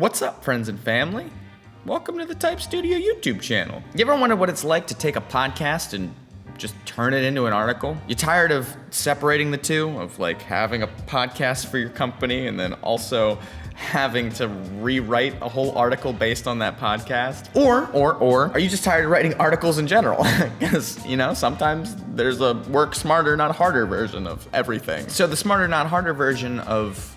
What's up, friends and family? Welcome to the Type Studio YouTube channel. You ever wonder what it's like to take a podcast and just turn it into an article? You tired of separating the two, of like having a podcast for your company and then also having to rewrite a whole article based on that podcast? Or are you just tired of writing articles in general? Because, you know, sometimes there's a work smarter, not harder version of everything. So the smarter, not harder version of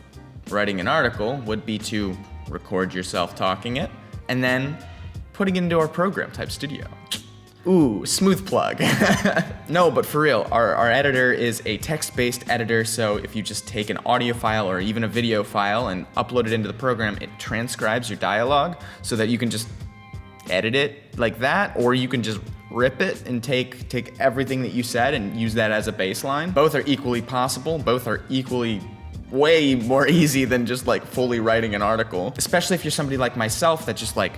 writing an article would be to record yourself talking it and then putting it into our program, Type Studio. Ooh, smooth plug. No, but for real, our editor is a text-based editor, so if you just take an audio file or even a video file and upload it into the program, it transcribes your dialogue so that you can just edit it like that, or you can just rip it and take everything that you said and use that as a baseline. Both are equally possible. Both are equally way more easy than just like fully writing an article, especially if you're somebody like myself that just like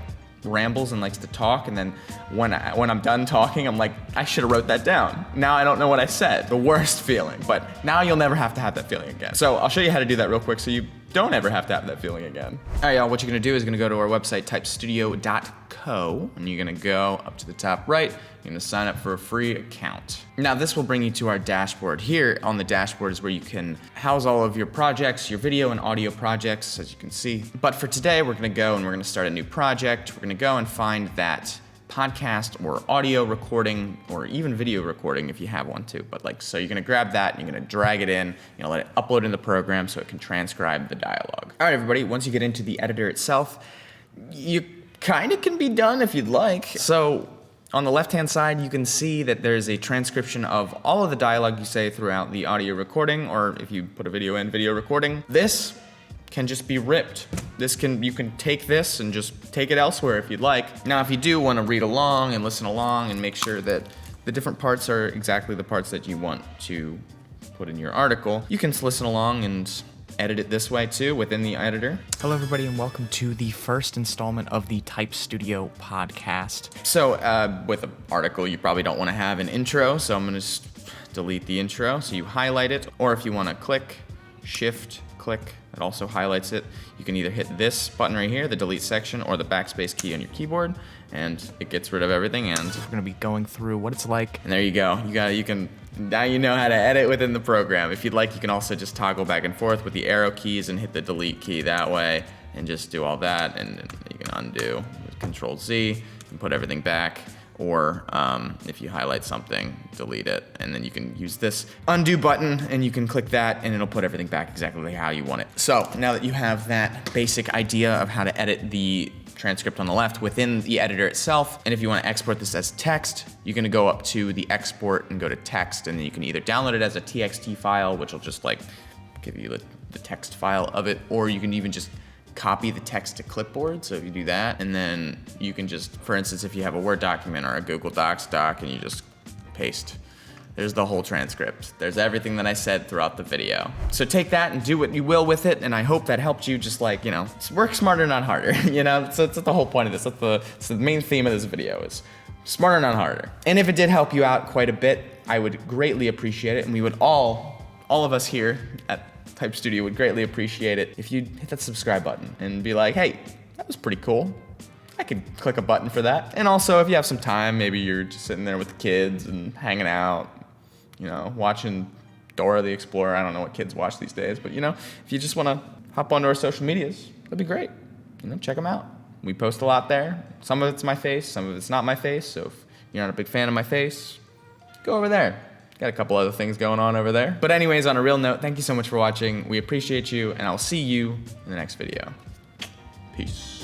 rambles and likes to talk, and then when I'm done talking, I'm like, I should have wrote that down. Now I don't know what I said. The worst feeling. But now you'll never have to have that feeling again. So I'll show you how to do that real quick so you don't ever have to have that feeling again. All right, y'all, what you're gonna do is you're gonna go to our website, typestudio.co, and you're gonna go up to the top right, you're gonna sign up for a free account. Now this will bring you to our dashboard. Here on the dashboard is where you can house all of your projects, your video and audio projects, as you can see. But for today, we're gonna go and we're gonna start a new project. We're gonna go and find that podcast or audio recording or even video recording if you have one too. But like, so you're gonna grab that and you're gonna drag it in, let it upload in the program so it can transcribe the dialogue. All right, everybody, once you get into the editor itself, you kind of can be done if you'd like. So on the left-hand side, you can see that there's a transcription of all of the dialogue you say throughout the audio recording, or if you put a video in, video recording. This can just be ripped. You can take this and just take it elsewhere if you'd like. Now, if you do want to read along and listen along and make sure that the different parts are exactly the parts that you want to put in your article, you can listen along and edit it this way too within the editor. Hello everybody and welcome to the first installment of the Type Studio podcast. So with an article, you probably don't want to have an intro, so I'm gonna just delete the intro. So you highlight it, or if you want to click, shift, click, it also highlights it. You can either hit this button right here, the delete section, or the backspace key on your keyboard, and it gets rid of everything. And we're gonna be going through what it's like. And there you go. Now you know how to edit within the program. If you'd like, you can also just toggle back and forth with the arrow keys and hit the delete key that way, and just do all that. And you can undo with Control-Z and put everything back. Or if you highlight something, delete it, and then you can use this undo button and you can click that and it'll put everything back exactly how you want it. So now that you have that basic idea of how to edit the transcript on the left within the editor itself, and if you want to export this as text, you're going to go up to the export and go to text, and then you can either download it as a TXT file, which will just like give you the text file of it, or you can even just copy the text to clipboard. So if you do that, and then you can just, for instance, if you have a Word document or a Google Docs doc and you just paste, there's the whole transcript. There's everything that I said throughout the video. So take that and do what you will with it, and I hope that helped you just like, work smarter, not harder, So that's the whole point of this. That's the main theme of this video is smarter, not harder. And if it did help you out quite a bit, I would greatly appreciate it, and we would all of us here at Type Studio would greatly appreciate it if you'd hit that subscribe button and be like, hey, that was pretty cool. I could click a button for that. And also, if you have some time, maybe you're just sitting there with the kids and hanging out, watching Dora the Explorer. I don't know what kids watch these days, but if you just want to hop onto our social medias, that'd be great. Check them out. We post a lot there. Some of it's my face, some of it's not my face. So if you're not a big fan of my face, go over there. Got a couple other things going on over there. But anyways, on a real note, thank you so much for watching. We appreciate you, and I'll see you in the next video. Peace.